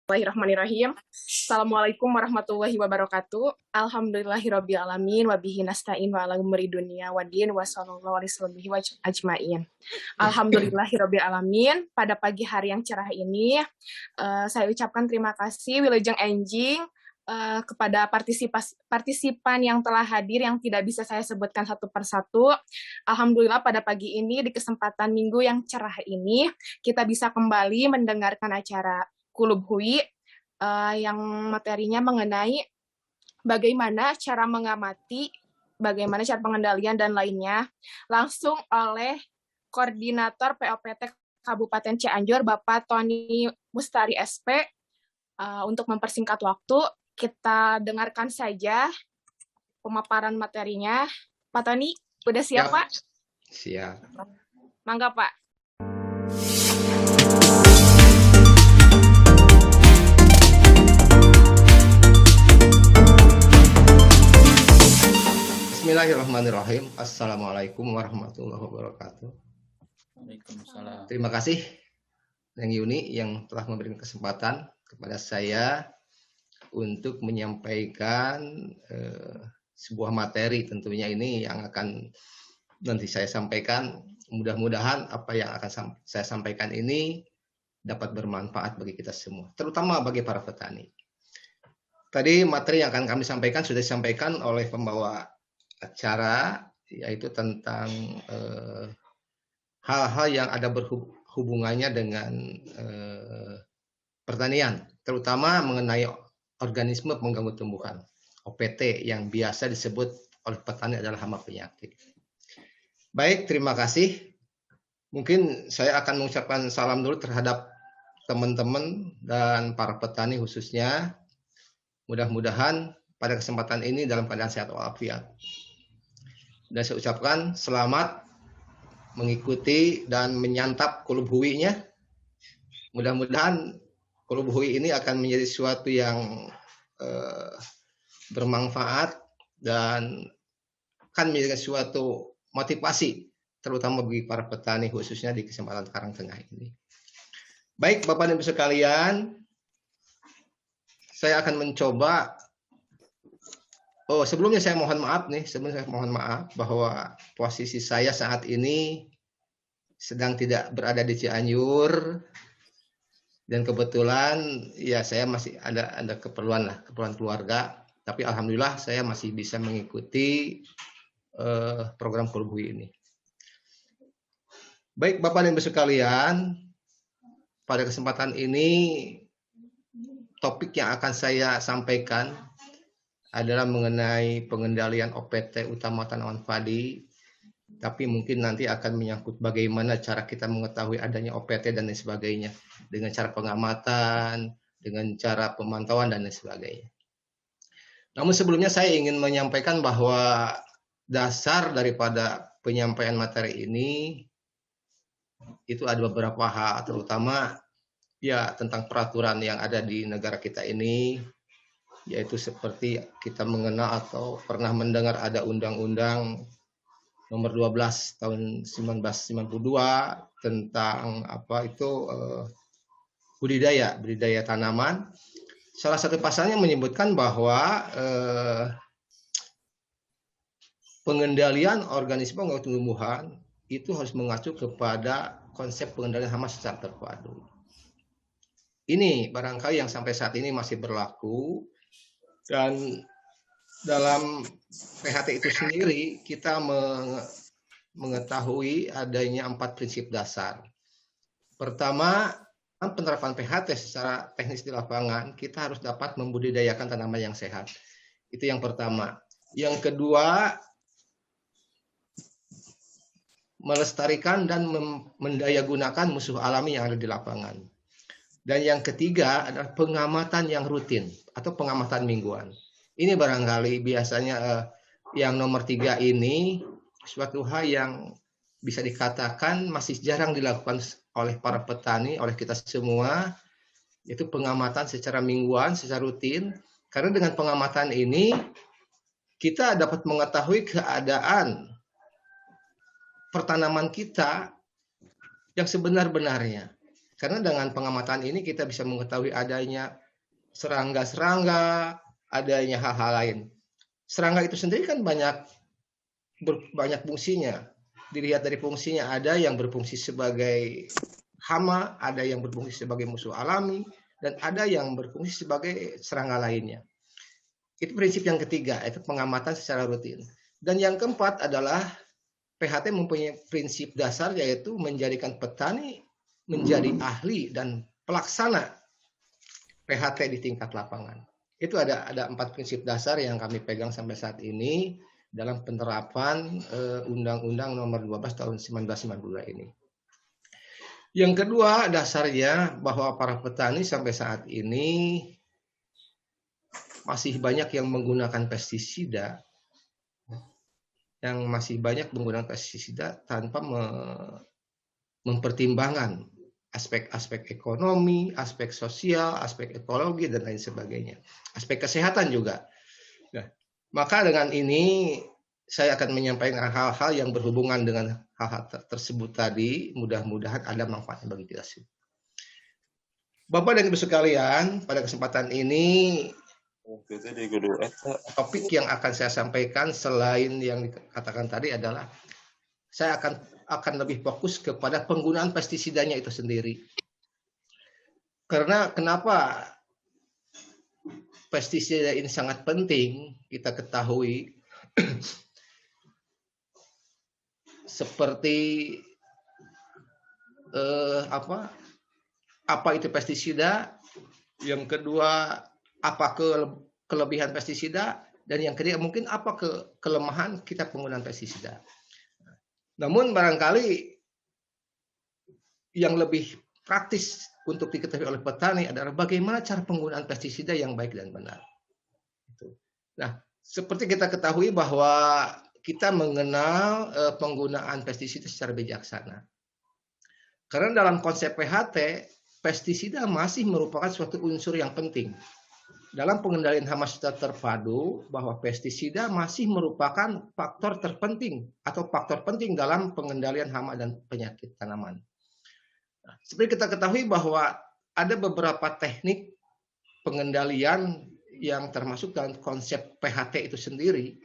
Bismillahirrahmanirrahim. Assalamualaikum warahmatullahi wabarakatuh. Alhamdulillahirabbil alamin wa bihi nasta'in wa ala umuri dunya waddin wa sallallahu alaihi wa ajmain. Alhamdulillahirabbil alamin. Pada pagi hari yang cerah ini, saya ucapkan terima kasih Wilujeng Enjing kepada partisipan yang telah hadir yang tidak bisa saya sebutkan satu persatu. Alhamdulillah pada pagi ini di kesempatan minggu yang cerah ini kita bisa kembali mendengarkan acara Kulub Hui yang materinya mengenai bagaimana cara mengamati, bagaimana cara pengendalian dan lainnya, langsung oleh Koordinator POPT Kabupaten Cianjur, Bapak Tony Mustari SP. Untuk mempersingkat waktu, kita dengarkan saja pemaparan materinya. Pak Tony, udah siap, Pak? Siap. Mangga, Pak. Bismillahirrahmanirrahim. Assalamualaikum warahmatullahi wabarakatuh. Waalaikumsalam. Terima kasih Neng Yuni yang telah memberikan kesempatan kepada saya untuk menyampaikan sebuah materi tentunya ini yang akan nanti saya sampaikan. Mudah-mudahan apa yang akan saya sampaikan ini dapat bermanfaat bagi kita semua, terutama bagi para petani. Tadi materi yang akan kami sampaikan sudah disampaikan oleh pembawa acara, yaitu tentang hal-hal yang ada berhubungannya dengan pertanian, terutama mengenai organisme pengganggu tumbuhan, OPT, yang biasa disebut oleh petani adalah hama penyakit. Baik, terima kasih. Mungkin saya akan mengucapkan salam dulu terhadap teman-teman dan para petani khususnya. Mudah-mudahan pada kesempatan ini dalam keadaan sehat walafiat. Dan saya ucapkan selamat mengikuti dan menyantap Kulub Hui-nya. Mudah-mudahan Kulub Hui ini akan menjadi sesuatu yang bermanfaat dan akan menjadi suatu motivasi, terutama bagi para petani khususnya di kesempatan Karangtengah ini. Baik, Bapak dan Ibu sekalian, saya akan mencoba. Sebelumnya saya mohon maaf bahwa posisi saya saat ini sedang tidak berada di Cianjur, dan kebetulan ya saya masih ada keperluan keluarga, tapi alhamdulillah saya masih bisa mengikuti program Kulub Hui ini. Baik, Bapak dan Ibu sekalian, pada kesempatan ini topik yang akan saya sampaikan adalah mengenai pengendalian OPT utama tanaman padi, tapi mungkin nanti akan menyangkut bagaimana cara kita mengetahui adanya OPT dan lain sebagainya, dengan cara pengamatan, dengan cara pemantauan dan lain sebagainya. Namun sebelumnya saya ingin menyampaikan bahwa dasar daripada penyampaian materi ini itu ada beberapa hal, terutama ya tentang peraturan yang ada di negara kita ini, yaitu seperti kita mengenal atau pernah mendengar ada Undang-Undang Nomor 12 tahun 1992 tentang budidaya tanaman. Salah satu pasalnya menyebutkan bahwa pengendalian organisme pengganggu tumbuhan itu harus mengacu kepada konsep pengendalian hama secara terpadu. Ini barangkali yang sampai saat ini masih berlaku. Dan dalam PHT itu sendiri kita mengetahui adanya 4 prinsip dasar. Pertama, penerapan PHT secara teknis di lapangan, kita harus dapat membudidayakan tanaman yang sehat. Itu yang pertama. Yang kedua, melestarikan dan mendayagunakan musuh alami yang ada di lapangan. Dan yang ketiga adalah pengamatan yang rutin atau pengamatan mingguan. Ini barangkali biasanya yang nomor 3 ini suatu hal yang bisa dikatakan masih jarang dilakukan oleh para petani, oleh kita semua, yaitu pengamatan secara mingguan, secara rutin. Karena dengan pengamatan ini kita dapat mengetahui keadaan pertanaman kita yang sebenar-benarnya. Karena dengan pengamatan ini kita bisa mengetahui adanya serangga-serangga, adanya hal-hal lain. Serangga itu sendiri kan banyak fungsinya. Dilihat dari fungsinya, ada yang berfungsi sebagai hama, ada yang berfungsi sebagai musuh alami, dan ada yang berfungsi sebagai serangga lainnya. Itu prinsip yang ketiga, itu pengamatan secara rutin. Dan yang keempat adalah PHT mempunyai prinsip dasar, yaitu menjadikan petani menjadi ahli dan pelaksana PHT di tingkat lapangan. Itu ada 4 prinsip dasar yang kami pegang sampai saat ini dalam penerapan Undang-Undang Nomor 12 Tahun 1992 ini. Yang kedua, dasarnya bahwa para petani sampai saat ini masih banyak yang menggunakan pestisida, tanpa mempertimbangkan aspek-aspek ekonomi, aspek sosial, aspek ekologi, dan lain sebagainya. Aspek kesehatan juga. Nah, maka dengan ini saya akan menyampaikan hal-hal yang berhubungan dengan hal-hal tersebut tadi. Mudah-mudahan ada manfaatnya bagi kita semua. Bapak dan Ibu sekalian, pada kesempatan ini topik yang akan saya sampaikan selain yang dikatakan tadi adalah saya akan lebih fokus kepada penggunaan pestisidanya itu sendiri. Karena kenapa pestisida ini sangat penting kita ketahui. Seperti apa itu pestisida, yang kedua apa kelebihan pestisida, dan yang ketiga mungkin apa kelemahan kita penggunaan pestisida. Namun barangkali yang lebih praktis untuk diketahui oleh petani adalah bagaimana cara penggunaan pestisida yang baik dan benar. Nah, seperti kita ketahui bahwa kita mengenal penggunaan pestisida secara bijaksana. Karena dalam konsep PHT, pestisida masih merupakan suatu unsur yang penting. Dalam pengendalian hama secara terpadu, bahwa pestisida masih merupakan faktor terpenting atau faktor penting dalam pengendalian hama dan penyakit tanaman. Nah, seperti kita ketahui bahwa ada beberapa teknik pengendalian yang termasuk dalam konsep PHT itu sendiri.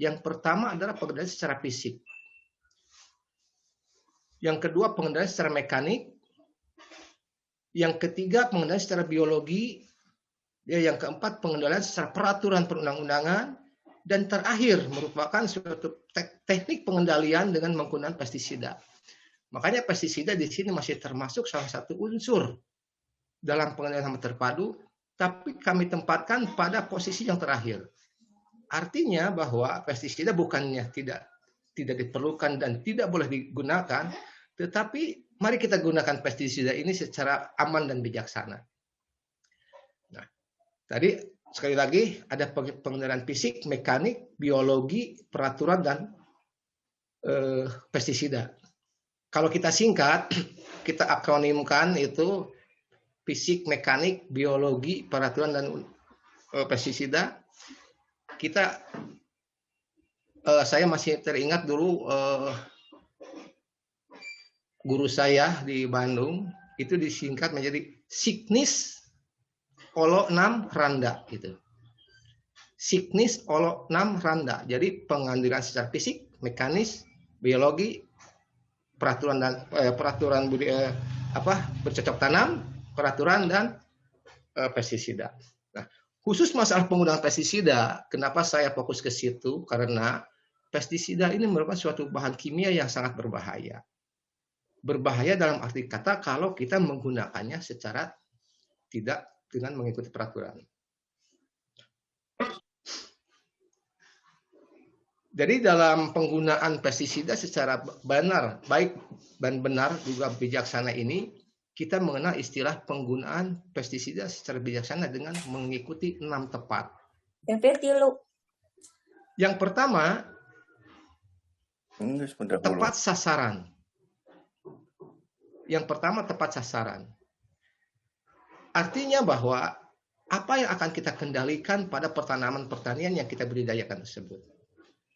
Yang pertama adalah pengendalian secara fisik. Yang kedua pengendalian secara mekanik. Yang ketiga pengendalian secara biologi. Yang keempat pengendalian secara peraturan perundang-undangan. Dan terakhir merupakan suatu teknik pengendalian dengan menggunakan pestisida. Makanya pestisida di sini masih termasuk salah satu unsur dalam pengendalian hama terpadu, tapi kami tempatkan pada posisi yang terakhir. Artinya bahwa pestisida bukannya tidak diperlukan dan tidak boleh digunakan, tetapi mari kita gunakan pestisida ini secara aman dan bijaksana. Nah, tadi sekali lagi ada pengendalian fisik, mekanik, biologi, peraturan, dan pestisida. Kalau kita singkat, kita akronimkan itu fisik, mekanik, biologi, peraturan, dan pestisida. Saya masih teringat dulu guru saya di Bandung itu disingkat menjadi Signis Olo 6 Randa gitu. Signis Olo 6 Randa. Jadi pengendalian secara fisik, mekanis, biologi, peraturan bercocok tanam, peraturan, dan pestisida. Nah, khusus masalah penggunaan pestisida, kenapa saya fokus ke situ? Karena pestisida ini merupakan suatu bahan kimia yang sangat berbahaya. Berbahaya dalam arti kata kalau kita menggunakannya secara tidak dengan mengikuti peraturan. Jadi dalam penggunaan pestisida secara baik dan benar juga bijaksana ini, kita mengenal istilah penggunaan pestisida secara bijaksana dengan mengikuti 6 tepat. Yang pertama, tepat sasaran. Yang pertama, tepat sasaran. Artinya bahwa apa yang akan kita kendalikan pada pertanaman pertanian yang kita budidayakan tersebut.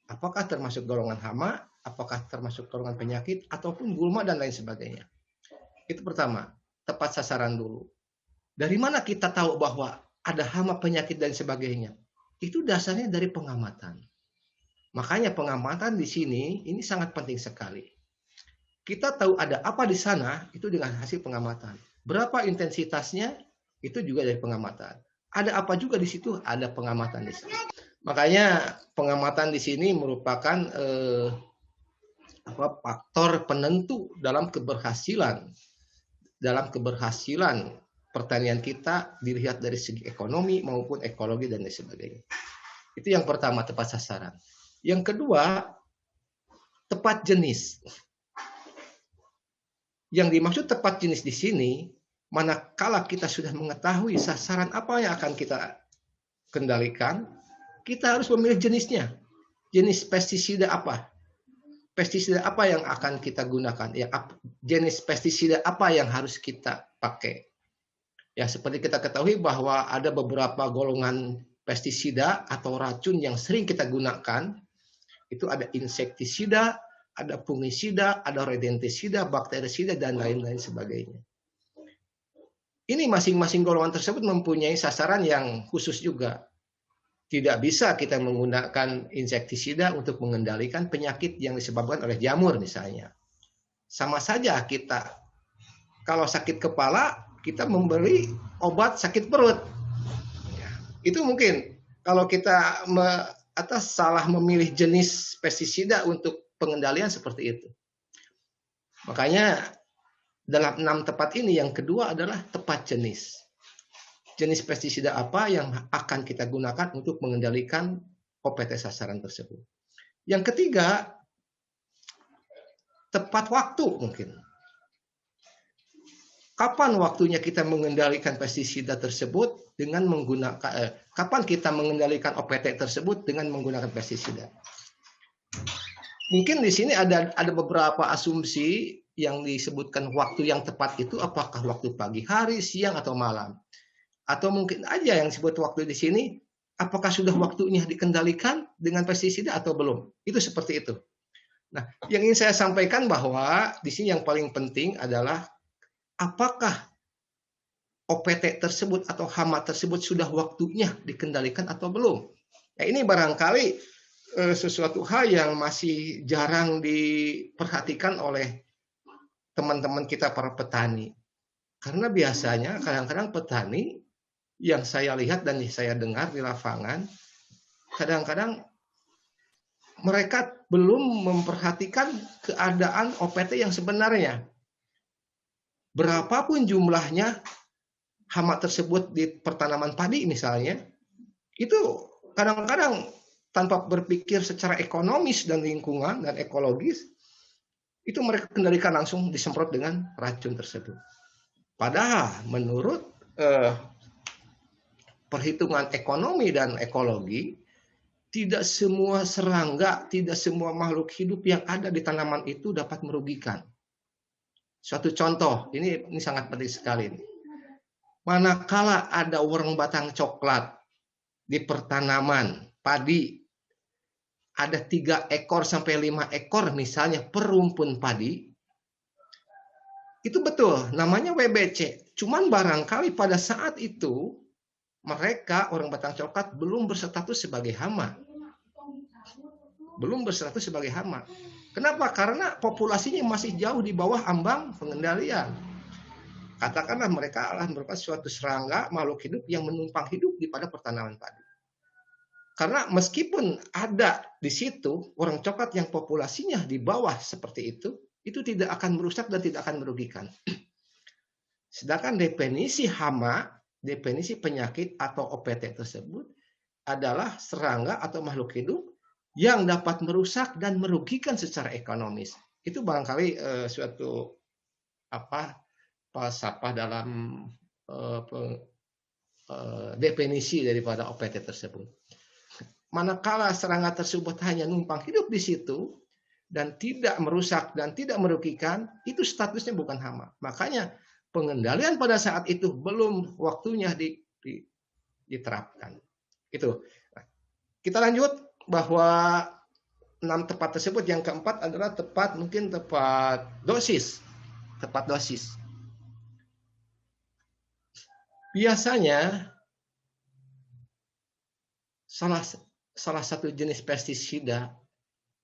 Apakah termasuk golongan hama, apakah termasuk golongan penyakit, ataupun gulma, dan lain sebagainya. Itu pertama. tepat sasaran dulu. Dari mana kita tahu bahwa ada hama, penyakit dan sebagainya? Itu dasarnya dari pengamatan. Makanya pengamatan di sini ini sangat penting sekali. Kita tahu ada apa di sana itu dengan hasil pengamatan. Berapa intensitasnya itu juga dari pengamatan. Ada apa juga di situ, ada pengamatan di situ. Makanya pengamatan di sini merupakan faktor penentu dalam keberhasilan pertanian kita, dilihat dari segi ekonomi maupun ekologi dan lain sebagainya. Itu yang pertama, tepat sasaran. Yang kedua, tepat jenis. Yang dimaksud tepat jenis di sini, manakala kita sudah mengetahui sasaran apa yang akan kita kendalikan, kita harus memilih jenisnya. Jenis pestisida apa? Pestisida apa yang akan kita gunakan? Ya, jenis pestisida apa yang harus kita pakai? Ya, seperti kita ketahui bahwa ada beberapa golongan pestisida atau racun yang sering kita gunakan. Itu ada insektisida, ada fungisida, ada rodentisida, bakterisida, dan lain-lain sebagainya. Ini masing-masing golongan tersebut mempunyai sasaran yang khusus juga. Tidak bisa kita menggunakan insektisida untuk mengendalikan penyakit yang disebabkan oleh jamur misalnya. Sama saja kita, kalau sakit kepala, kita memberi obat sakit perut. Itu mungkin kalau kita salah memilih jenis pestisida untuk pengendalian seperti itu. Makanya dalam 6 tepat ini yang kedua adalah tepat jenis. Jenis pestisida apa yang akan kita gunakan untuk mengendalikan OPT sasaran tersebut. Yang ketiga, tepat waktu mungkin. Kapan waktunya kita mengendalikan pestisida tersebut dengan menggunakan kapan kita mengendalikan OPT tersebut dengan menggunakan pestisida. Mungkin di sini ada beberapa asumsi yang disebutkan waktu yang tepat itu apakah waktu pagi hari, siang atau malam. Atau mungkin aja yang disebut waktu di sini apakah sudah waktunya dikendalikan dengan pestisida atau belum. Itu seperti itu. Nah, yang ingin saya sampaikan bahwa di sini yang paling penting adalah apakah OPT tersebut atau hama tersebut sudah waktunya dikendalikan atau belum. Nah, ini barangkali sesuatu hal yang masih jarang diperhatikan oleh teman-teman kita para petani. Karena biasanya kadang-kadang petani yang saya lihat dan saya dengar di lapangan, kadang-kadang mereka belum memperhatikan keadaan OPT yang sebenarnya. Berapapun jumlahnya hama tersebut di pertanaman padi misalnya, itu kadang-kadang tanpa berpikir secara ekonomis dan lingkungan dan ekologis, itu mereka kendalikan langsung disemprot dengan racun tersebut. Padahal menurut perhitungan ekonomi dan ekologi, tidak semua serangga, tidak semua makhluk hidup yang ada di tanaman itu dapat merugikan. Suatu contoh, ini sangat penting sekali. Manakala ada worong batang coklat di pertanaman padi, ada 3 ekor sampai 5 ekor misalnya per rumpun padi, itu betul, namanya WBC. Cuman barangkali pada saat itu, mereka, orang batang coklat, belum berstatus sebagai hama. Belum berstatus sebagai hama. Kenapa? Karena populasinya masih jauh di bawah ambang pengendalian. Katakanlah mereka adalah merupakan suatu serangga, makhluk hidup yang menumpang hidup di pada pertanaman padi. Karena meskipun ada di situ orang coklat yang populasinya di bawah seperti itu tidak akan merusak dan tidak akan merugikan. Sedangkan definisi hama, definisi penyakit atau OPT tersebut adalah serangga atau makhluk hidup yang dapat merusak dan merugikan secara ekonomis. Itu barangkali suatu falsafah dalam definisi daripada OPT tersebut. Manakala serangga tersebut hanya numpang hidup di situ dan tidak merusak dan tidak merugikan, itu statusnya bukan hama. Makanya pengendalian pada saat itu belum waktunya diterapkan. Itu. Kita lanjut bahwa 6 tepat tersebut, yang keempat adalah tepat dosis. Tepat dosis. biasanya salah satu jenis pestisida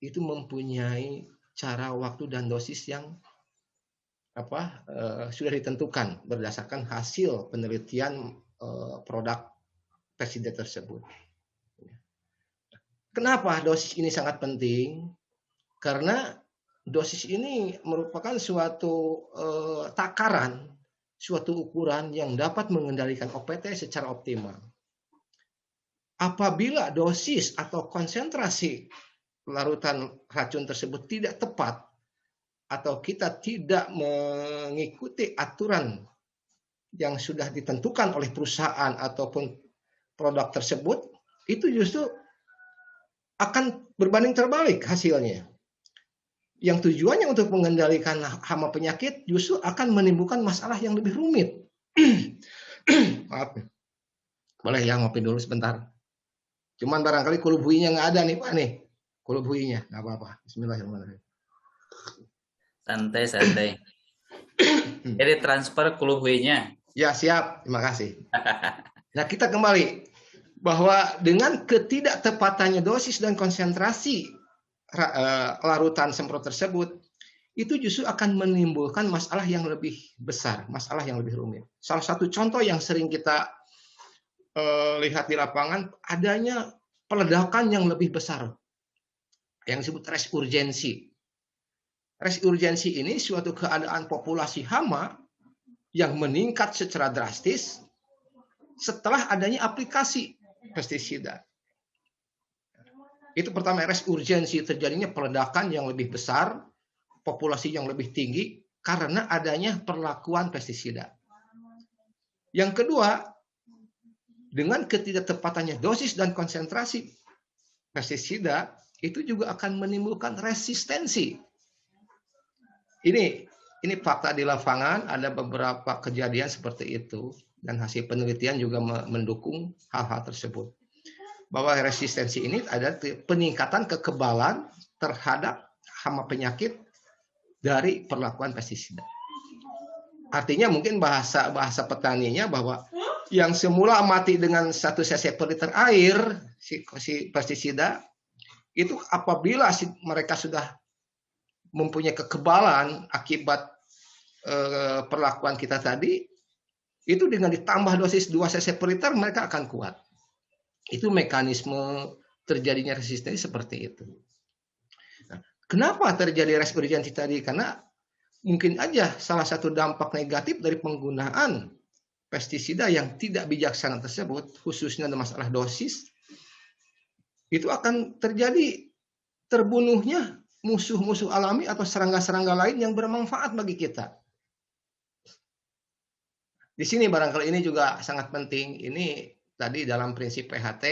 itu mempunyai cara, waktu, dan dosis yang sudah ditentukan berdasarkan hasil penelitian produk pestisida tersebut. Kenapa dosis ini sangat penting? Karena dosis ini merupakan suatu takaran, suatu ukuran yang dapat mengendalikan OPT secara optimal. Apabila dosis atau konsentrasi larutan racun tersebut tidak tepat, atau kita tidak mengikuti aturan yang sudah ditentukan oleh perusahaan ataupun produk tersebut, itu justru akan berbanding terbalik hasilnya. Yang tujuannya untuk mengendalikan hama penyakit justru akan menimbulkan masalah yang lebih rumit. Maaf, boleh ya ngopi dulu sebentar. Cuman barangkali kulubuinya nggak ada nih Pak nih. Kulubuinya nggak apa-apa. Bismillahirrahmanirrahim. Santai. Jadi transfer kulubuinya. Ya siap, terima kasih. Nah kita kembali bahwa dengan ketidaktepatannya dosis dan konsentrasi larutan semprot tersebut, itu justru akan menimbulkan masalah yang lebih besar, masalah yang lebih rumit. Salah satu contoh yang sering kita lihat di lapangan, adanya peledakan yang lebih besar, yang disebut res urgensi. Res urgensi ini suatu keadaan populasi hama yang meningkat secara drastis setelah adanya aplikasi pestisida. Itu pertama, res urgensi, terjadinya peledakan yang lebih besar, populasi yang lebih tinggi karena adanya perlakuan pestisida. Yang kedua, dengan ketidaktepatannya dosis dan konsentrasi pestisida, itu juga akan menimbulkan resistensi. Ini fakta di lapangan, ada beberapa kejadian seperti itu, dan hasil penelitian juga mendukung hal-hal tersebut. Bahwa resistensi ini ada peningkatan kekebalan terhadap hama penyakit dari perlakuan pestisida. Artinya mungkin bahasa petaninya bahwa yang semula mati dengan 1 cc per liter air si pestisida, itu apabila mereka sudah mempunyai kekebalan akibat perlakuan kita tadi, itu dengan ditambah dosis 2 cc per liter mereka akan kuat. Itu mekanisme terjadinya resistensi seperti itu. Nah, kenapa terjadi res urgensi tadi? Karena mungkin aja salah satu dampak negatif dari penggunaan pestisida yang tidak bijaksana tersebut, khususnya dalam masalah dosis, itu akan terjadi terbunuhnya musuh-musuh alami atau serangga-serangga lain yang bermanfaat bagi kita. Di sini barangkali ini juga sangat penting. Ini tadi dalam prinsip PHT,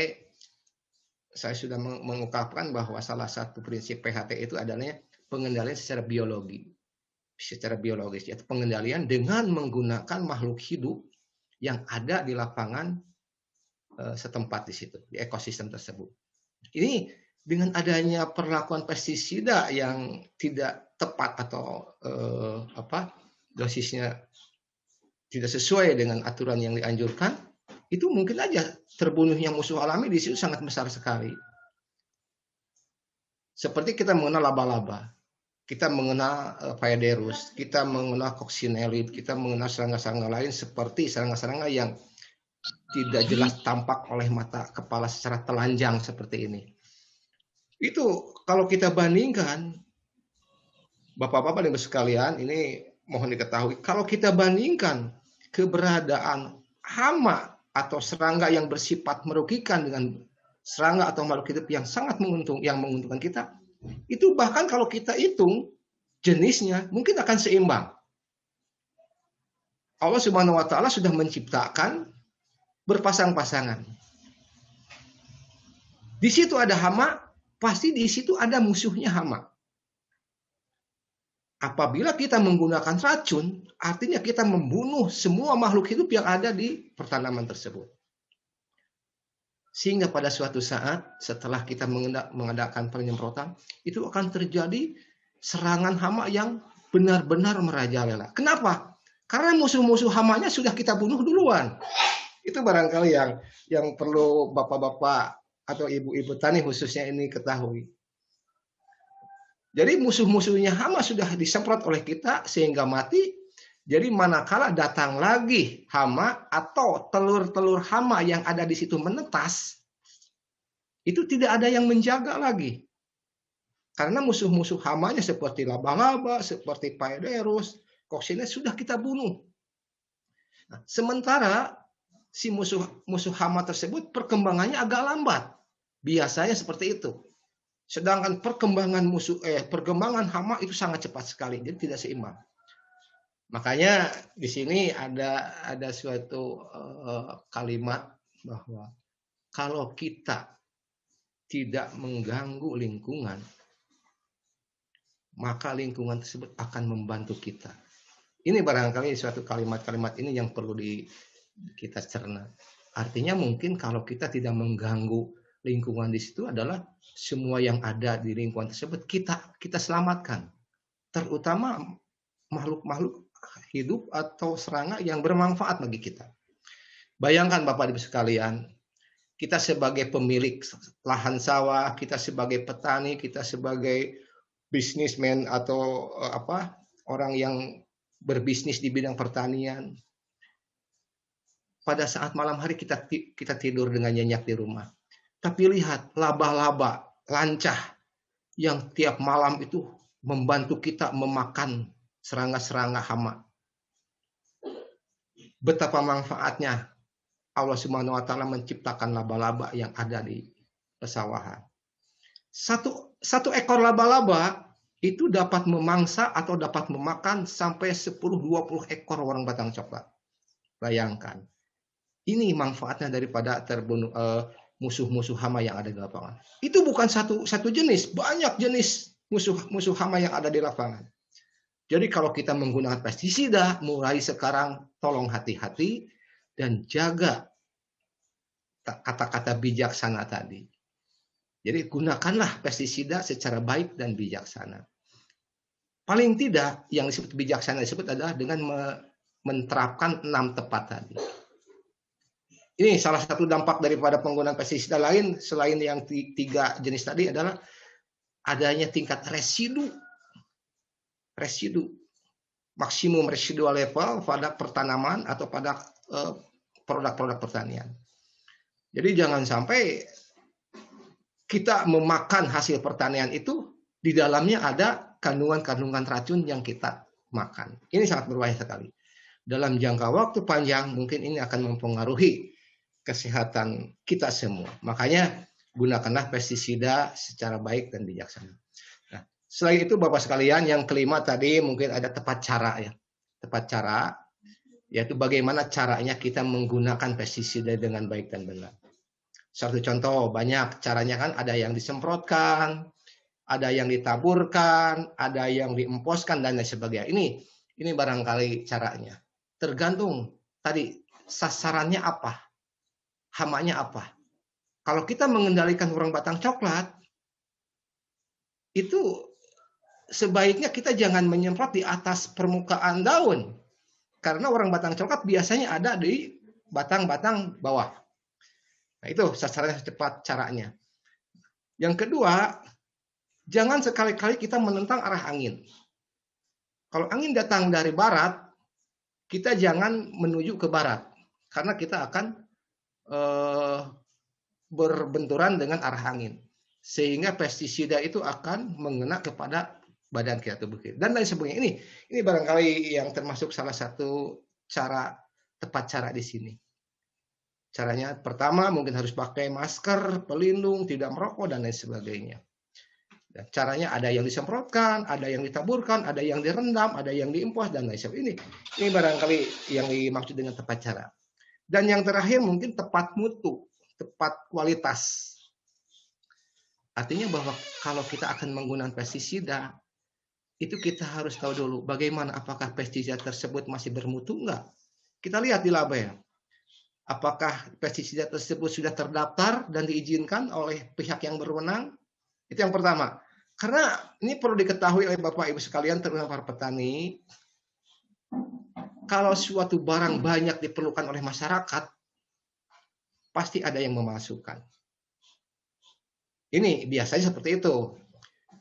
saya sudah mengungkapkan bahwa salah satu prinsip PHT itu adalah pengendalian secara biologis, yaitu pengendalian dengan menggunakan makhluk hidup yang ada di lapangan setempat di situ, di ekosistem tersebut. Ini dengan adanya perlakuan pestisida yang tidak tepat atau dosisnya tidak sesuai dengan aturan yang dianjurkan, itu mungkin aja terbunuhnya musuh alami di situ sangat besar sekali. Seperti kita mengenal laba-laba, kita mengenal Phaeodrus, kita mengenal coccinellid, kita mengenal serangga-serangga lain seperti serangga-serangga yang tidak jelas tampak oleh mata kepala secara telanjang seperti ini. Itu kalau kita bandingkan, Bapak-bapak dan Ibu sekalian, ini mohon diketahui, kalau kita bandingkan keberadaan hama atau serangga yang bersifat merugikan dengan serangga atau makhluk hidup yang sangat menguntungkan kita, itu bahkan kalau kita hitung jenisnya mungkin akan seimbang. Allah Subhanahu wa taala sudah menciptakan berpasang-pasangan. Di situ ada hama, pasti di situ ada musuhnya hama. Apabila kita menggunakan racun, artinya kita membunuh semua makhluk hidup yang ada di pertanaman tersebut. Sehingga pada suatu saat setelah kita mengadakan penyemprotan, itu akan terjadi serangan hama yang benar-benar merajalela. Kenapa? Karena musuh-musuh hamanya sudah kita bunuh duluan. Itu barangkali yang perlu bapak-bapak atau ibu-ibu tani khususnya ini ketahui. Jadi musuh-musuhnya hama sudah disemprot oleh kita sehingga mati. Jadi manakala datang lagi hama atau telur-telur hama yang ada di situ menetas, itu tidak ada yang menjaga lagi. Karena musuh-musuh hamanya seperti laba-laba, seperti Paedoeus, Coccinea sudah kita bunuh. Nah, sementara si musuh hama tersebut perkembangannya agak lambat. Biasanya seperti itu. Sedangkan perkembangan hama itu sangat cepat sekali, jadi tidak seimbang. Makanya di sini ada suatu kalimat bahwa kalau kita tidak mengganggu lingkungan, maka lingkungan tersebut akan membantu kita. Ini barangkali suatu kalimat-kalimat ini yang perlu kita cerna. Artinya mungkin kalau kita tidak mengganggu lingkungan di situ adalah semua yang ada di lingkungan tersebut kita selamatkan. Terutama makhluk-makhluk hidup atau serangga yang bermanfaat bagi kita. Bayangkan Bapak Ibu sekalian, kita sebagai pemilik lahan sawah, kita sebagai petani, kita sebagai bisnismen atau orang yang berbisnis di bidang pertanian. Pada saat malam hari kita tidur dengan nyenyak di rumah. Tapi lihat laba-laba, lancah yang tiap malam itu membantu kita memakan serangga-serangga hama. Betapa manfaatnya Allah Subhanahu wa taala menciptakan laba-laba yang ada di pesawahan. Satu ekor laba-laba itu dapat memangsa atau dapat memakan sampai 10-20 ekor orang batang coklat. Bayangkan. Ini manfaatnya daripada terbunuh musuh-musuh hama yang ada di lapangan. Itu bukan satu jenis, banyak jenis musuh hama yang ada di lapangan. Jadi kalau kita menggunakan pestisida, mulai sekarang tolong hati-hati dan jaga kata-kata bijaksana tadi. Jadi gunakanlah pestisida secara baik dan bijaksana. Paling tidak yang disebut bijaksana disebut adalah dengan menerapkan 6 tepat tadi. Ini salah satu dampak daripada penggunaan pestisida lain selain yang 3 jenis tadi adalah adanya tingkat residu maksimum residual level pada pertanaman atau pada produk-produk pertanian. Jadi jangan sampai kita memakan hasil pertanian itu di dalamnya ada kandungan-kandungan racun yang kita makan. Ini sangat berbahaya sekali. Dalam jangka waktu panjang mungkin ini akan mempengaruhi kesehatan kita semua. Makanya gunakanlah pestisida secara baik dan bijaksana. Nah, selain itu Bapak sekalian, yang kelima tadi mungkin ada tepat cara ya. Tepat cara yaitu bagaimana caranya kita menggunakan pestisida dengan baik dan benar. Satu contoh, banyak caranya kan, ada yang disemprotkan, ada yang ditaburkan, ada yang diemposkan dan lain sebagainya. Ini barangkali caranya. Tergantung tadi sasarannya apa, hamanya apa. Kalau kita mengendalikan orang batang coklat, itu sebaiknya kita jangan menyemprot di atas permukaan daun. Karena orang batang coklat biasanya ada di batang-batang bawah. Nah, itu sasarannya cepat caranya. Yang kedua, jangan sekali-kali kita menentang arah angin. Kalau angin datang dari barat, kita jangan menuju ke barat. Karena kita akan berbenturan dengan arah angin. Sehingga pestisida itu akan mengena kepada badan kita, tubuh kita. Dan lain sebagainya. Ini barangkali yang termasuk salah satu cara, tepat cara di sini. Caranya pertama mungkin harus pakai masker, pelindung, tidak merokok, dan lain sebagainya. Dan caranya ada yang disemprotkan, ada yang ditaburkan, ada yang direndam, ada yang diempos, dan lain sebagainya. Ini barangkali yang dimaksud dengan tepat cara. Dan yang terakhir mungkin tepat mutu, tepat kualitas. Artinya bahwa kalau kita akan menggunakan pestisida, itu kita harus tahu dulu bagaimana, apakah pestisida tersebut masih bermutu enggak. Kita lihat di label. Apakah pestisida tersebut sudah terdaftar dan diizinkan oleh pihak yang berwenang? Itu yang pertama. Karena ini perlu diketahui oleh Bapak Ibu sekalian, terutama para petani. kalau suatu barang banyak diperlukan oleh masyarakat, pasti ada yang memasukkan. Ini biasanya seperti itu.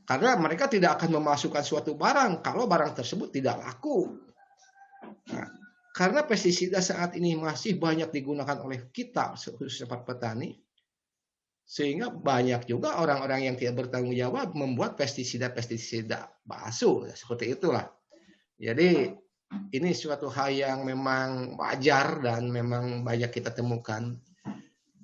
Karena mereka tidak akan memasukkan suatu barang kalau barang tersebut tidak laku. Nah, karena pestisida saat ini masih banyak digunakan oleh kita, khususnya para petani, sehingga banyak juga orang-orang yang tidak bertanggung jawab membuat pestisida palsu, seperti itulah. Jadi ini suatu hal yang memang wajar dan memang banyak kita temukan.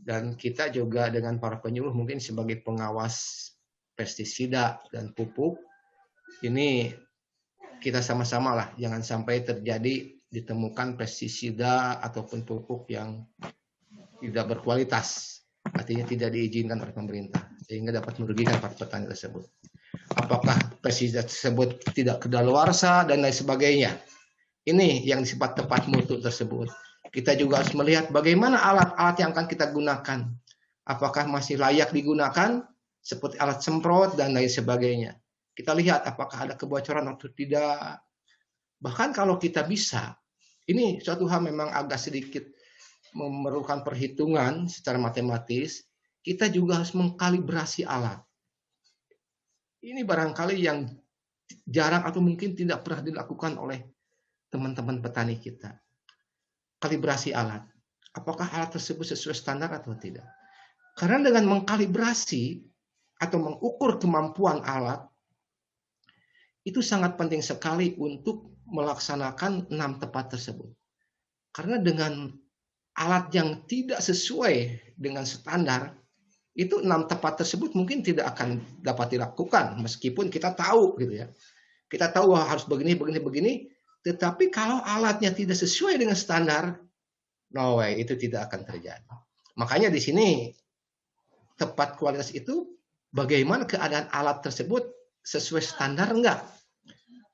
Dan kita juga dengan para penyuluh mungkin sebagai pengawas pestisida dan pupuk, ini kita sama-sama lah, jangan sampai terjadi ditemukan pestisida ataupun pupuk yang tidak berkualitas, artinya tidak diizinkan oleh pemerintah, sehingga dapat merugikan para petani tersebut. Apakah pestisida tersebut tidak kedaluarsa dan lain sebagainya. Ini yang disebut tepat mutu tersebut. Kita juga harus melihat bagaimana alat-alat yang akan kita gunakan. Apakah masih layak digunakan, seperti alat semprot dan lain sebagainya. Kita lihat apakah ada kebocoran atau tidak. Bahkan kalau kita bisa, ini suatu hal memang agak sedikit memerlukan perhitungan secara matematis, kita juga harus mengkalibrasi alat. Ini barangkali yang jarang atau mungkin tidak pernah dilakukan oleh teman-teman petani kita. Kalibrasi alat. Apakah alat tersebut sesuai standar atau tidak? Karena dengan mengkalibrasi atau mengukur kemampuan alat, itu sangat penting sekali untuk melaksanakan 6 tepat tersebut. Karena dengan alat yang tidak sesuai dengan standar, itu 6 tepat tersebut mungkin tidak akan dapat dilakukan, meskipun kita tahu gitu ya. Kita tahu harus begini, tetapi kalau alatnya tidak sesuai dengan standar, no way, itu tidak akan terjadi. Makanya di sini tepat kualitas itu bagaimana keadaan alat tersebut sesuai standar enggak.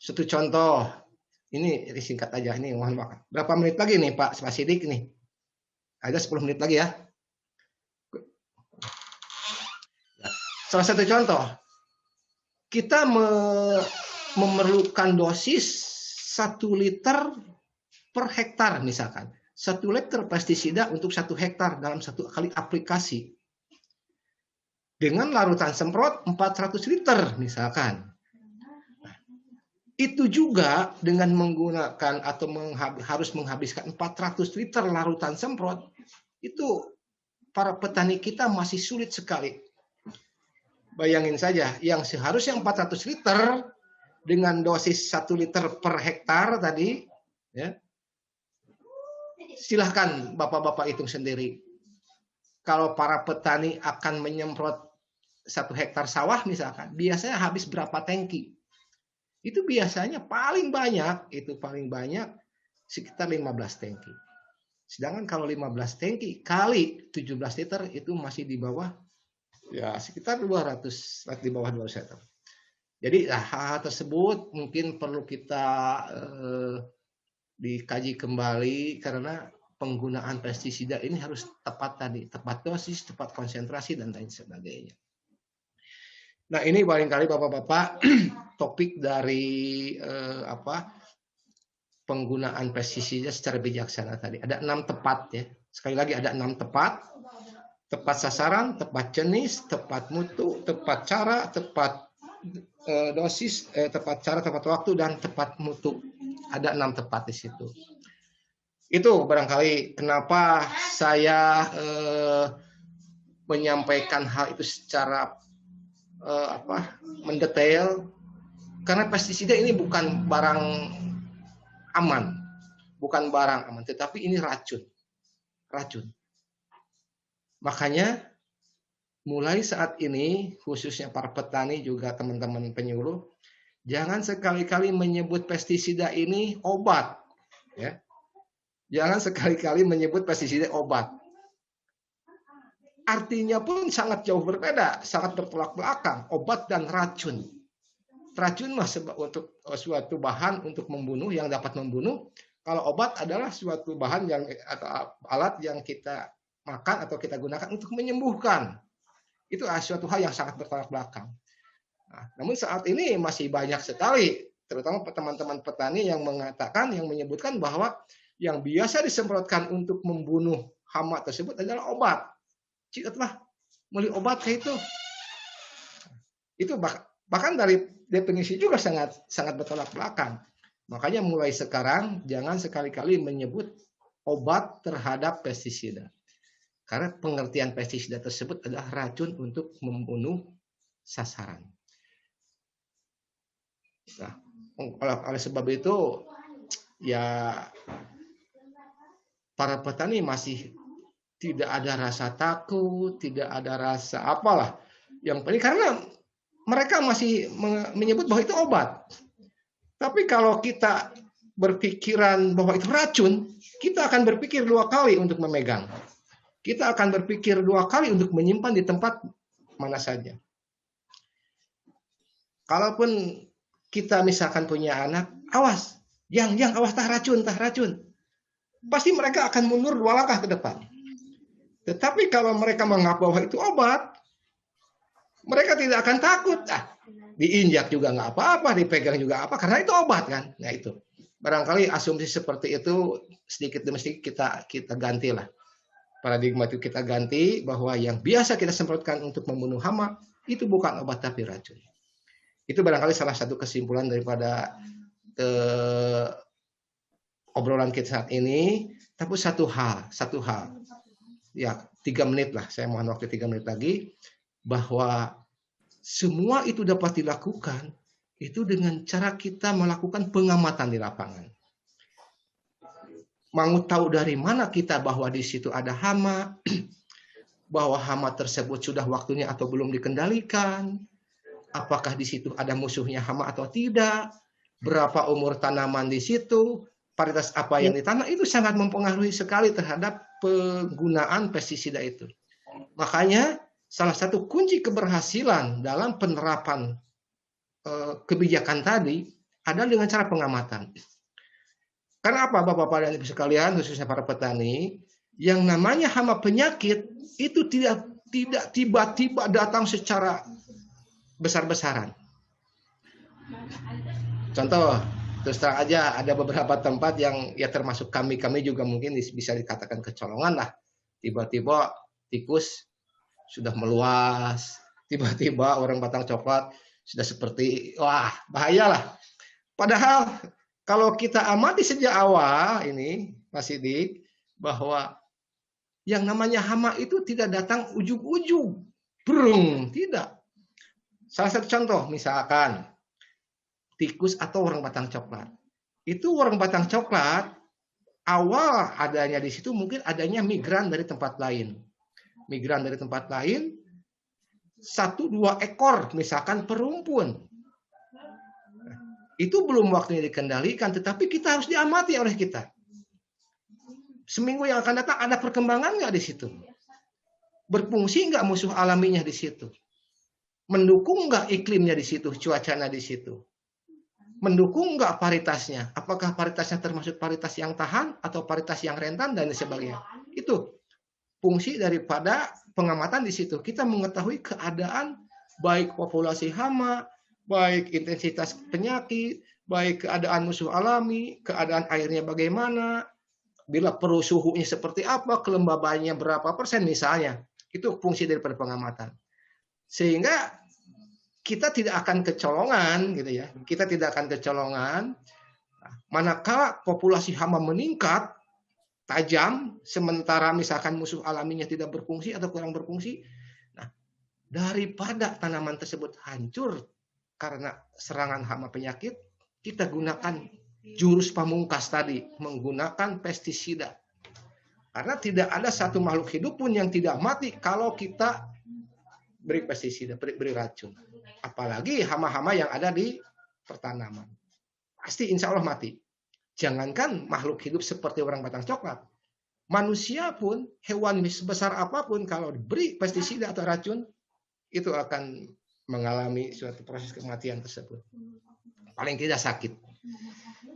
Satu contoh, ini singkat aja, ini mohon maaf. Berapa menit lagi nih Pak Sidik nih? Ada 10 menit lagi ya. Salah satu contoh, kita memerlukan dosis 1 liter per hektar misalkan. 1 liter pestisida untuk 1 hektar dalam 1 kali aplikasi. Dengan larutan semprot 400 liter misalkan. Itu juga dengan menggunakan atau harus menghabiskan 400 liter larutan semprot, itu para petani kita masih sulit sekali. Bayangin saja, yang seharusnya 400 liter dengan dosis 1 liter per hektar tadi, ya, silahkan bapak-bapak hitung sendiri. Kalau para petani akan menyemprot 1 hektar sawah misalkan, biasanya habis berapa tangki? Itu biasanya paling banyak sekitar 15 tangki. Sedangkan kalau 15 tangki kali 17 liter itu masih di bawah, ya sekitar 200, di bawah 200 liter. Jadi hal tersebut mungkin perlu kita dikaji kembali, karena penggunaan pestisida ini harus tepat tadi, tepat dosis, tepat konsentrasi dan lain sebagainya. Nah, ini barangkali Bapak-bapak topik dari penggunaan pestisida secara bijaksana tadi. Ada 6 tepat ya. Sekali lagi ada 6 tepat. Tepat sasaran, tepat jenis, tepat mutu, tepat cara, tepat dosis, tepat cara, tepat waktu, dan tepat mutu. Ada 6 tepat di situ. Itu barangkali kenapa saya menyampaikan hal itu secara mendetail, karena pestisida ini bukan barang aman, tetapi ini racun. Makanya mulai saat ini, khususnya para petani juga teman-teman penyuluh, jangan sekali-kali menyebut pestisida ini obat, ya. Jangan sekali-kali menyebut pestisida obat. Artinya pun sangat jauh berbeda, sangat bertolak belakang, obat dan racun. Racun untuk suatu bahan untuk membunuh, yang dapat membunuh. Kalau obat adalah suatu bahan atau alat yang kita makan atau kita gunakan untuk menyembuhkan. Itu suatu hal yang sangat bertolak belakang. Nah, namun saat ini masih banyak sekali terutama teman-teman petani yang mengatakan, yang menyebutkan bahwa yang biasa disemprotkan untuk membunuh hama tersebut adalah obat. Cikatlah beli obat kayak itu. Itu bahkan dari definisi juga sangat bertolak belakang. Makanya mulai sekarang jangan sekali-kali menyebut obat terhadap pestisida. Karena pengertian pestisida tersebut adalah racun untuk membunuh sasaran. Nah, oleh sebab itu ya para petani masih tidak ada rasa takut, tidak ada rasa apalah. Yang penting karena mereka masih menyebut bahwa itu obat. Tapi kalau kita berpikiran bahwa itu racun, kita akan berpikir 2 kali untuk memegang. Kita akan berpikir 2 kali untuk menyimpan di tempat mana saja. Kalaupun kita misalkan punya anak, awas, yang awas tah racun. Pasti mereka akan mundur 2 langkah ke depan. Tetapi kalau mereka menganggap bahwa itu obat, mereka tidak akan takut. Diinjak juga nggak apa-apa, dipegang juga apa, karena itu obat kan. Nah itu, barangkali asumsi seperti itu sedikit demi sedikit kita gantilah. Paradigma itu kita ganti bahwa yang biasa kita semprotkan untuk membunuh hama itu bukan obat tapi racun. Itu barangkali salah satu kesimpulan daripada obrolan kita saat ini. Tapi satu hal, ya 3 menit lah, saya mohon waktu 3 menit lagi, bahwa semua itu dapat dilakukan itu dengan cara kita melakukan pengamatan di lapangan. Mau tahu dari mana kita bahwa di situ ada hama, bahwa hama tersebut sudah waktunya atau belum dikendalikan, apakah di situ ada musuhnya hama atau tidak, berapa umur tanaman di situ, varietas apa yang ditanam, itu sangat mempengaruhi sekali terhadap penggunaan pestisida itu. Makanya salah satu kunci keberhasilan dalam penerapan kebijakan tadi adalah dengan cara pengamatan. Karena apa Bapak-Bapak dan Ibu sekalian, khususnya para petani, yang namanya hama penyakit itu tidak tiba-tiba datang secara besar-besaran. Contoh, terus terang aja ada beberapa tempat yang ya termasuk kami juga mungkin bisa dikatakan kecolongan lah. Tiba-tiba tikus sudah meluas, tiba-tiba orang batang coklat sudah seperti, wah bahayalah. Padahal kalau kita amati sejak awal ini, Mas Sidik, bahwa yang namanya hama itu tidak datang ujug-ujug, tidak. Salah satu contoh misalkan tikus atau orang batang coklat. Itu orang batang coklat awal adanya di situ mungkin adanya migran dari tempat lain. Migran dari tempat lain 1-2 ekor misalkan perumpun. Itu belum waktunya dikendalikan, tetapi kita harus diamati oleh kita. Seminggu yang akan datang ada perkembangan nggak di situ? Berfungsi nggak musuh alaminya di situ? Mendukung nggak iklimnya di situ, cuacanya di situ? Mendukung nggak paritasnya? Apakah paritasnya termasuk paritas yang tahan atau paritas yang rentan dan sebagainya? Itu fungsi daripada pengamatan di situ. Kita mengetahui keadaan baik populasi hama, baik intensitas penyakit, baik keadaan musuh alami, keadaan airnya bagaimana, bila perlu suhunya seperti apa, kelembabannya berapa persen misalnya. Itu fungsi daripada pengamatan. Sehingga kita tidak akan kecolongan gitu ya. Kita tidak akan kecolongan manakala populasi hama meningkat tajam sementara misalkan musuh alaminya tidak berfungsi atau kurang berfungsi. Nah, daripada tanaman tersebut hancur karena serangan hama penyakit, kita gunakan jurus pamungkas tadi, menggunakan pestisida. Karena tidak ada satu makhluk hidup pun yang tidak mati kalau kita beri pestisida, beri racun. Apalagi hama-hama yang ada di pertanaman. Pasti insya Allah mati. Jangankan makhluk hidup seperti orang batang coklat. Manusia pun, hewan sebesar apapun, kalau diberi pestisida atau racun, itu akan mengalami suatu proses kematian tersebut. Paling tidak sakit.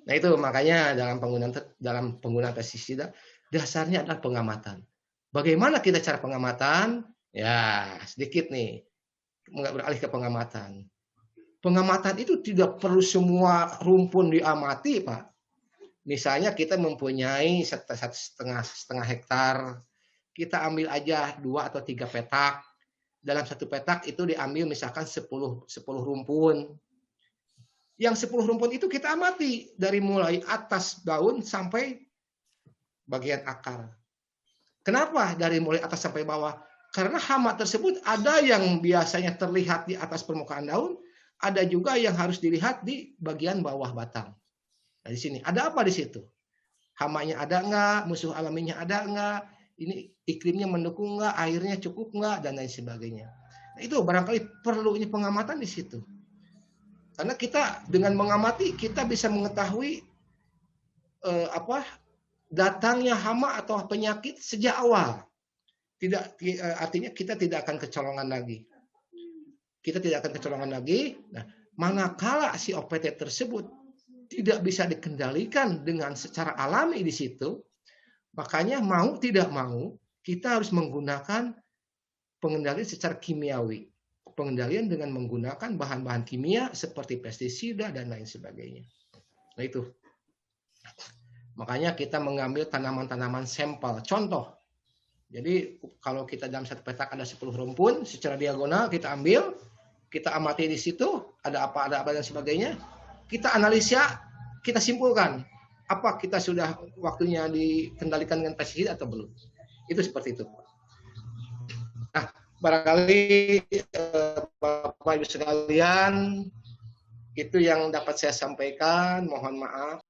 Nah itu makanya dalam penggunaan pestisida, dasarnya adalah pengamatan. Bagaimana kita cara pengamatan? Ya sedikit nih, beralih ke pengamatan. pengamatan itu tidak perlu semua rumpun diamati, Pak. Misalnya kita mempunyai setengah hektar, kita ambil aja 2 atau 3 petak. Dalam satu petak itu diambil misalkan 10 rumpun. Yang 10 rumpun itu kita amati dari mulai atas daun sampai bagian akar. Kenapa dari mulai atas sampai bawah? Karena hama tersebut ada yang biasanya terlihat di atas permukaan daun, ada juga yang harus dilihat di bagian bawah batang. Nah, di sini ada apa di situ? Hamanya ada nggak? Musuh alaminya ada nggak? Ini iklimnya mendukung nggak? Airnya cukup nggak? Dan lain sebagainya. Nah, itu barangkali perlu ini pengamatan di situ. Karena kita dengan mengamati kita bisa mengetahui datangnya hama atau penyakit sejak awal. Artinya kita tidak akan kecolongan lagi. Kita tidak akan kecolongan lagi. Nah, manakala si OPT tersebut tidak bisa dikendalikan dengan secara alami di situ, makanya mau tidak mau kita harus menggunakan pengendalian secara kimiawi. Pengendalian dengan menggunakan bahan-bahan kimia seperti pestisida dan lain sebagainya. Nah itu. Makanya kita mengambil tanaman-tanaman sampel. Contoh. Jadi kalau kita dalam satu petak ada 10 rumpun, secara diagonal kita ambil, kita amati di situ, ada apa dan sebagainya. Kita analisa, kita simpulkan apa kita sudah waktunya dikendalikan dengan pestisida atau belum. Itu seperti itu. Nah, barangkali Bapak Ibu sekalian, itu yang dapat saya sampaikan. Mohon maaf